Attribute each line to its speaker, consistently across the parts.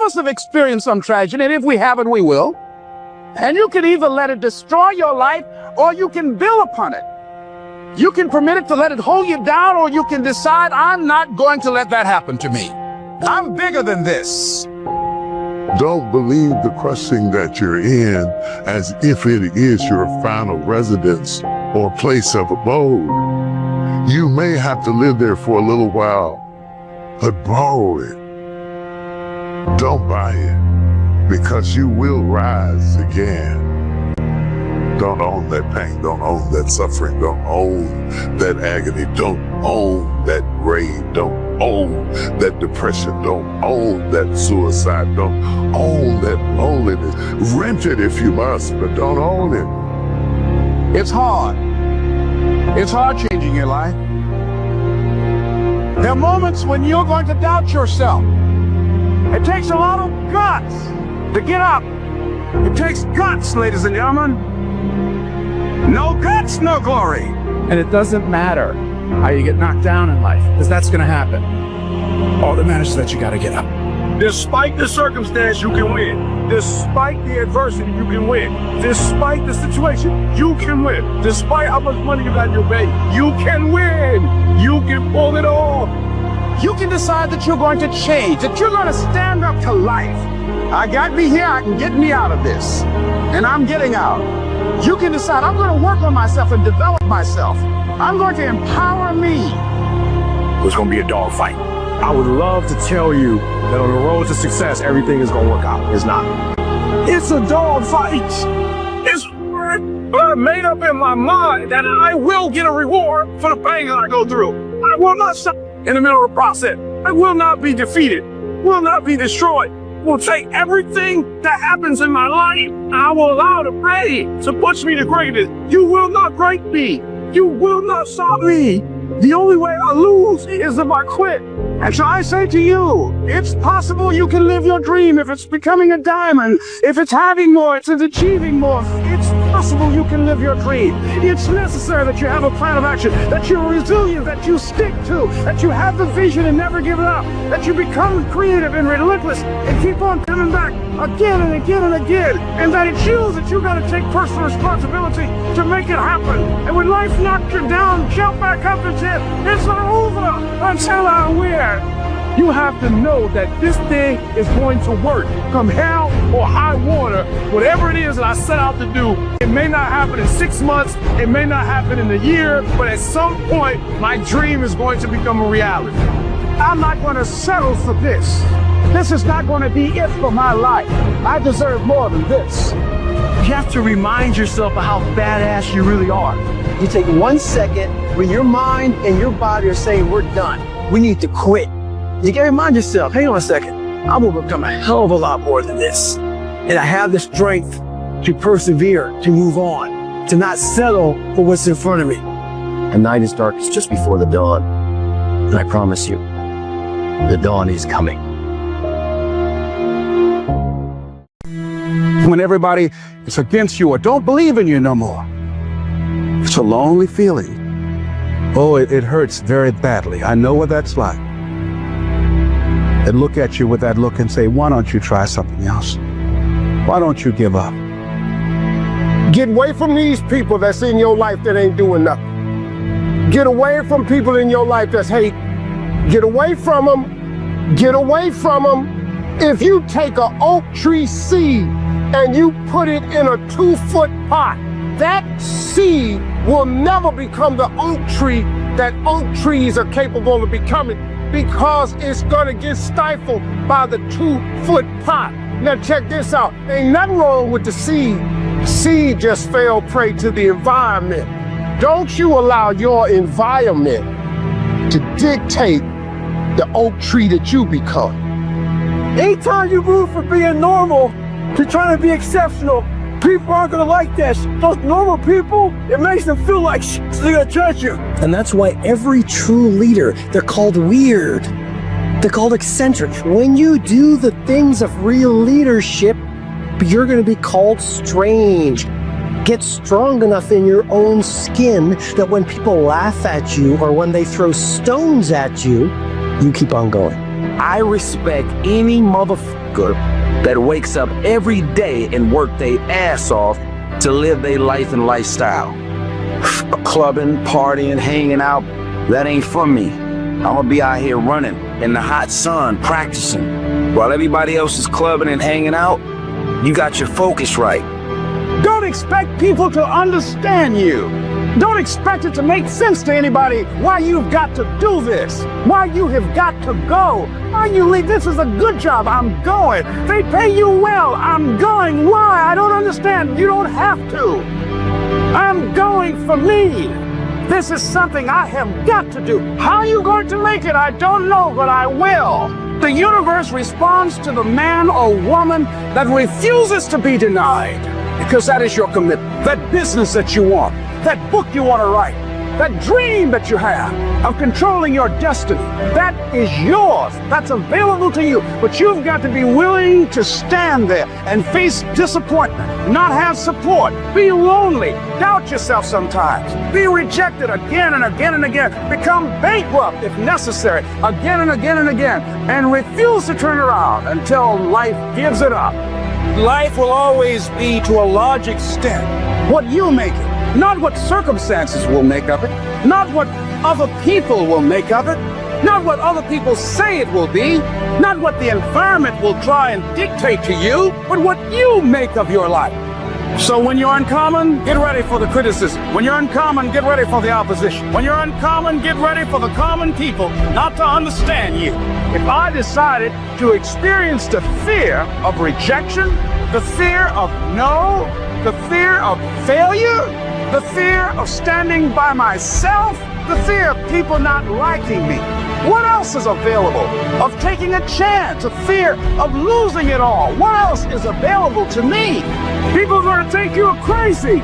Speaker 1: us have experienced some tragedy, and if we haven't, we will. And you can either let it destroy your life, or you can build upon it. You can permit it to let it hold you down, or you can decide, I'm not going to let that happen to me. I'm bigger than this.
Speaker 2: Don't believe the crushing that you're in as if it is your final residence or place of abode. You may have to live there for a little while, but borrow it. Don't buy it, because you will rise again. Don't own that pain, don't own that suffering, don't own that agony, don't own that grave, don't own that depression, don't own that suicide, don't own that loneliness. Rent it if you must, but don't own it.
Speaker 1: It's hard. It's hard changing your life. There are moments when you're going to doubt yourself. It takes a lot of guts to get up. It takes guts, ladies and gentlemen. No guts, no glory. And it doesn't matter how you get knocked down in life, because that's going to happen. All that matters is that you got to get up. Despite the circumstance, you can win. Despite the adversity, you can win. Despite the situation, you can win. Despite how much money you got in your bank, you can win. You can pull it off. You can decide that you're going to change, that you're going to stand up to life. I got me here, I can get me out of this. And I'm getting out. You can decide, I'm going to work on myself and develop myself. I'm going to empower me. It's going to be a dogfight. I would love to tell you that on the road to success, everything is going to work out. It's not. It's a dogfight. It's hard, but I made up in my mind that I will get a reward for the pain that I go through. I will not stop in the middle of the process. I will not be defeated, will not be destroyed. Will take everything that happens in my life, and I will allow the pain to push me to greatness. You will not break me. You will not stop me. The only way I lose is if I quit. And so I say to you, it's possible you can live your dream. If it's becoming a diamond, if it's having more, if it's achieving more, it's possible you can live your dream. It's necessary that you have a plan of action, that you're resilient, that you stick to, that you have the vision and never give it up, that you become creative and relentless and keep on coming back again and again and again, and that it's you that you got to take personal responsibility to make it happen. And when life knocks you down, jump back up and say, it's not over until I win. You have to know that this thing is going to work. Come hell or high water, whatever it is that I set out to do, it may not happen in 6 months, it may not happen in a year, but at some point, my dream is going to become a reality. I'm not going to settle for this. This is not going to be it for my life. I deserve more than this. You have to remind yourself of how badass you really are. You take 1 second when your mind and your body are saying, we're done. We need to quit. You gotta remind yourself, hang on a second, I'm gonna become a hell of a lot more than this. And I have the strength to persevere, to move on, to not settle for what's in front of me.
Speaker 3: The night is darkest just before the dawn. And I promise you, the dawn is coming.
Speaker 1: When everybody is against you or don't believe in you no more, it's a lonely feeling. Oh, it hurts very badly. I know what that's like. And look at you with that look and say, why don't you try something else? Why don't you give up?
Speaker 4: Get away from these people that's in your life that ain't doing nothing. Get away from people in your life that's hate. Get away from them. Get away from them. If you take an oak tree seed and you put it in a 2-foot pot, that seed will never become the oak tree that oak trees are capable of becoming, because it's gonna get stifled by the 2-foot pot. Now check this out. Ain't nothing wrong with the seed. Seed just fell prey to the environment. Don't you allow your environment to dictate the oak tree that you become.
Speaker 5: Anytime you move from being normal to trying to be exceptional, people aren't gonna like that. Those normal people, it makes them feel like shit, so they're gonna judge you.
Speaker 3: And that's why every true leader, they're called weird. They're called eccentric. When you do the things of real leadership, you're gonna be called strange. Get strong enough in your own skin that when people laugh at you or when they throw stones at you, you keep on going.
Speaker 6: I respect any motherfucker that wakes up every day and work their ass off to live their life and lifestyle. Clubbing, partying, hanging out, that ain't for me. I'ma be out here running in the hot sun, practicing. While everybody else is clubbing and hanging out, you got your focus right.
Speaker 1: Don't expect people to understand you. Don't expect it to make sense to anybody why you've got to do this, why you have got to go, why you leave. This is a good job, I'm going. They pay you well, I'm going. Why? I don't understand. You don't have to. I'm going for me. This is something I have got to do. How are you going to make it? I don't know, but I will. The universe responds to the man or woman that refuses to be denied, because that is your commitment. That business that you want, that book you want to write, that dream that you have of controlling your destiny, that is yours. That's available to you. But you've got to be willing to stand there and face disappointment, not have support, be lonely, doubt yourself sometimes, be rejected again and again and again, become bankrupt if necessary, again and again and again, and refuse to turn around until life gives it up. Life will always be, to a large extent, what you make it. Not what circumstances will make of it, not what other people will make of it, not what other people say it will be, not what the environment will try and dictate to you, but what you make of your life. So when you're uncommon, get ready for the criticism. When you're uncommon, get ready for the opposition. When you're uncommon, get ready for the common people not to understand you. If I decided to experience the fear of rejection, the fear of no, the fear of failure, the fear of standing by myself, the fear of people not liking me, what else is available? Of taking a chance, a fear of losing it all. What else is available to me? People are going to think you're crazy.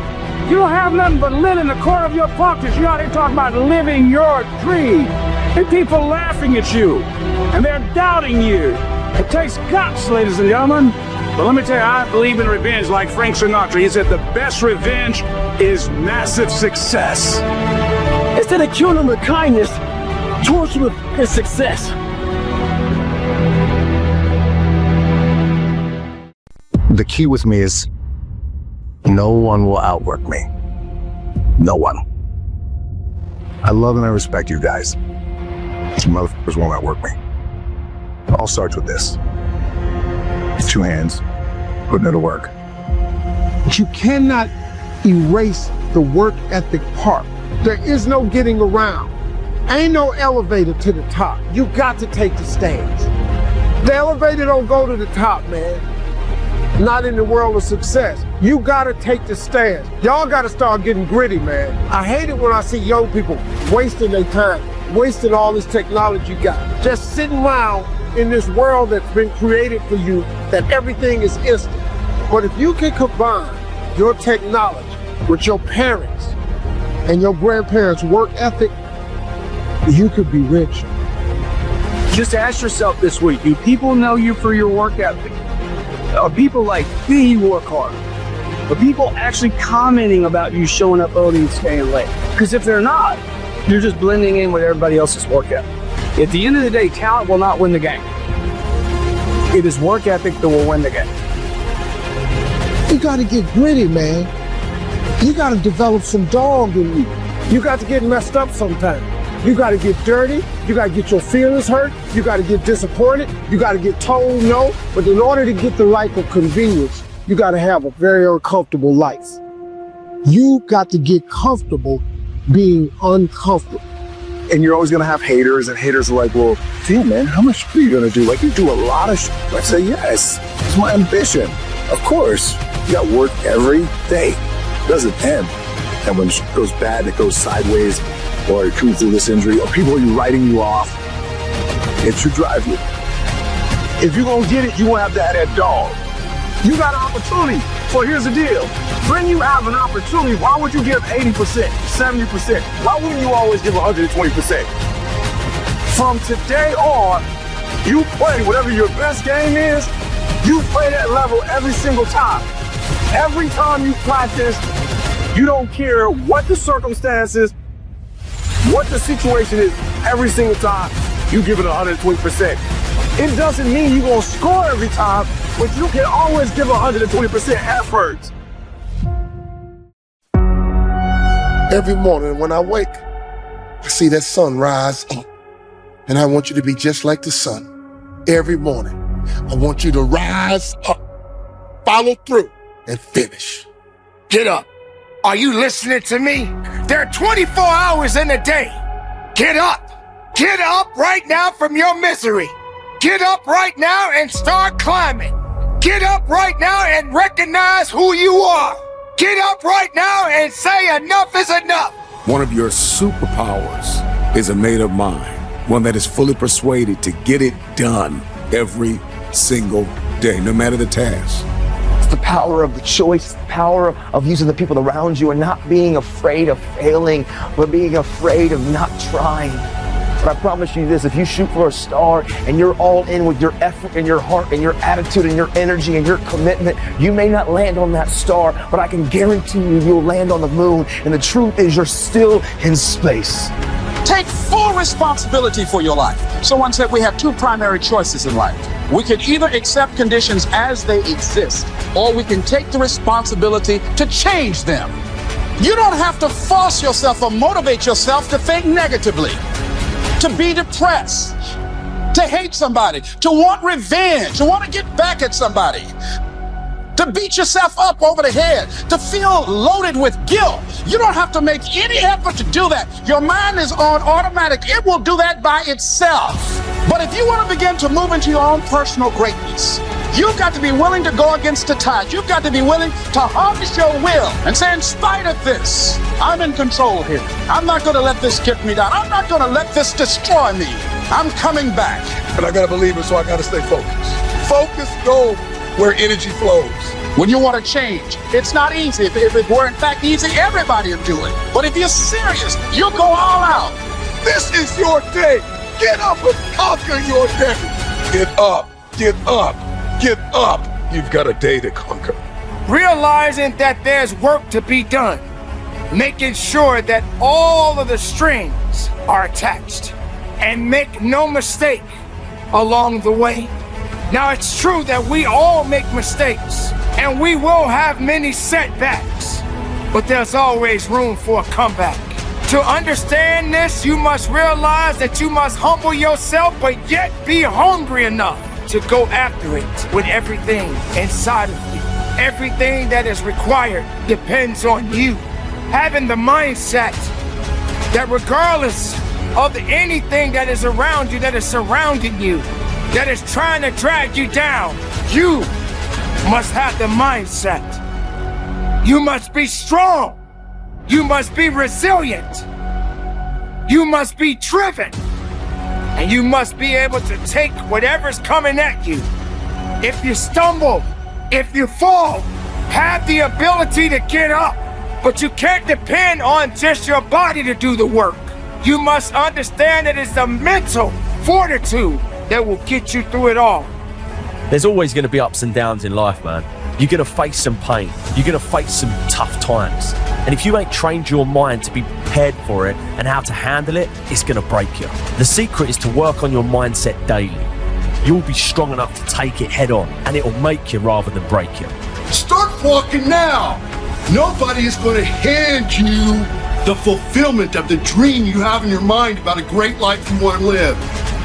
Speaker 1: You don't have nothing but lint in the corner of your pockets. You're out here talking about living your dream. And people laughing at you. And they're doubting you. It takes guts, ladies and gentlemen. But let me tell you, I believe in revenge like Frank Sinatra. He said the best revenge is massive success.
Speaker 5: Instead of killing them with kindness, torture them with his success.
Speaker 7: The key with me is no one will outwork me. No one. I love and I respect you guys. You motherfuckers won't outwork me. It all starts with this. 2 hands, putting it to work.
Speaker 4: You cannot erase the work ethic part. There is no getting around. Ain't no elevator to the top. You got to take the stairs. The elevator don't go to the top, man. Not in the world of success. You gotta take the stairs. Y'all gotta start getting gritty, man. I hate it when I see young people wasting their time, wasting all this technology you got. Just sitting around in this world that's been created for you, that everything is instant. But if you can combine your technology with your parents and your grandparents' work ethic, you could be rich.
Speaker 5: Just ask yourself this week, do people know you for your work ethic? Are people like, see you work hard? Are people actually commenting about you showing up early and staying late? Because if they're not, you're just blending in with everybody else's work ethic. At the end of the day, talent will not win the game. It is work ethic that will win the game.
Speaker 4: You gotta get gritty, man. You gotta develop some dog in you. You got to get messed up sometimes. You gotta get dirty. You gotta get your feelings hurt. You gotta get disappointed. You gotta get told no. But in order to get the life of convenience, you gotta have a very uncomfortable life. You got to get comfortable being uncomfortable.
Speaker 7: And you're always gonna have haters, and haters are like, well, damn man, how much are you gonna do? Like, you do a lot of shit. I say, yes, it's my ambition. Of course, you got work every day. It doesn't end. And when shit goes bad, it goes sideways, or it comes through this injury, or people are writing you off, it should drive you. If you're gonna get it, you won't have to have that dog. You got an opportunity. So here's the deal. When you have an opportunity, why would you give 80%, 70%? Why wouldn't you always give 120%? From today on, you play whatever your best game is, you play that level every single time. Every time you practice, you don't care what the circumstances, what the situation is, every single time, you give it 120%.
Speaker 5: It doesn't mean you're gonna score every time, but you can always give 120% effort.
Speaker 4: Every morning when I wake, I see that sun rise up. And I want you to be just like the sun. Every morning, I want you to rise up, follow through, and finish.
Speaker 8: Get up. Are you listening to me? There are 24 hours in a day. Get up. Get up right now from your misery. Get up right now and start climbing. Get up right now and recognize who you are. Get up right now and say enough is enough.
Speaker 9: One of your superpowers is a made-up mind, one that is fully persuaded to get it done every single day, no matter the task.
Speaker 10: It's the power of the choice, the power of using the people around you and not being afraid of failing, but being afraid of not trying. But I promise you this, if you shoot for a star and you're all in with your effort and your heart and your attitude and your energy and your commitment, you may not land on that star, but I can guarantee you'll land on the moon. And the truth is you're still in space.
Speaker 11: Take full responsibility for your life. Someone said we have two primary choices in life. We can either accept conditions as they exist, or we can take the responsibility to change them. You don't have to force yourself or motivate yourself to think negatively, to be depressed, to hate somebody, to want revenge, to want to get back at somebody, to beat yourself up over the head, to feel loaded with guilt. You don't have to make any effort to do that. Your mind is on automatic. It will do that by itself. But if you want to begin to move into your own personal greatness, you've got to be willing to go against the tide. You've got to be willing to harness your will and say, in spite of this, I'm in control here. I'm not going to let this get me down. I'm not going to let this destroy me. I'm coming back.
Speaker 7: And I gotta believe it, so I gotta stay focused. Focus, go where energy flows.
Speaker 11: When you want to change, it's not easy. If it were in fact easy, everybody would do it. But if you're serious, you'll go all out.
Speaker 7: This is your day. Get up and conquer your day. Get up, get up, get up. You've got a day to conquer.
Speaker 8: Realizing that there's work to be done. Making sure that all of the strings are attached. And make no mistake along the way. Now, it's true that we all make mistakes, and we will have many setbacks, but there's always room for a comeback. To understand this, you must realize that you must humble yourself, but yet be hungry enough to go after it with everything inside of you. Everything that is required depends on you. Having the mindset that regardless of anything that is around you, that is surrounding you, that is trying to drag you down, you must have the mindset. You must be strong. You must be resilient. You must be driven. And you must be able to take whatever's coming at you. If you stumble, if you fall, have the ability to get up. But you can't depend on just your body to do the work. You must understand that it's the mental fortitude that will get you through it all.
Speaker 12: There's always going to be ups and downs in life, man. You're going to face some pain. You're going to face some tough times. And if you ain't trained your mind to be prepared for it and how to handle it, it's going to break you. The secret is to work on your mindset daily. You'll be strong enough to take it head on, and it'll make you rather than break you.
Speaker 13: Start walking now. Nobody is going to hand you the fulfillment of the dream you have in your mind about a great life you want to live.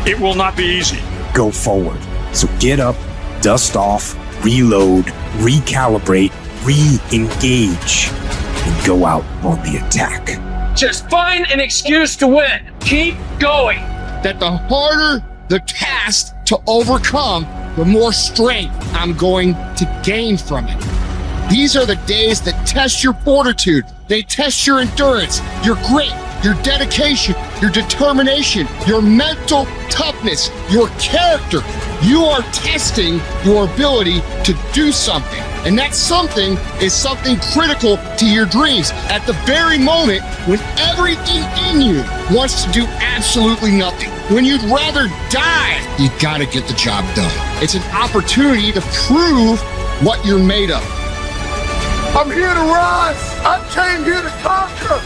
Speaker 1: It will not be easy.
Speaker 14: Go forward. So get up, dust off, reload, recalibrate, re-engage, and go out on the attack.
Speaker 15: Just find an excuse to win. Keep going.
Speaker 13: That the harder the task to overcome, the more strength I'm going to gain from it. These are the days that test your fortitude. They test your endurance, your grit, your dedication, your determination, your mental toughness, your character. You are testing your ability to do something. And that something is something critical to your dreams. At the very moment when everything in you wants to do absolutely nothing, when you'd rather die, you gotta get the job done. It's an opportunity to prove what you're made of.
Speaker 4: I'm here to rise. I came here to conquer.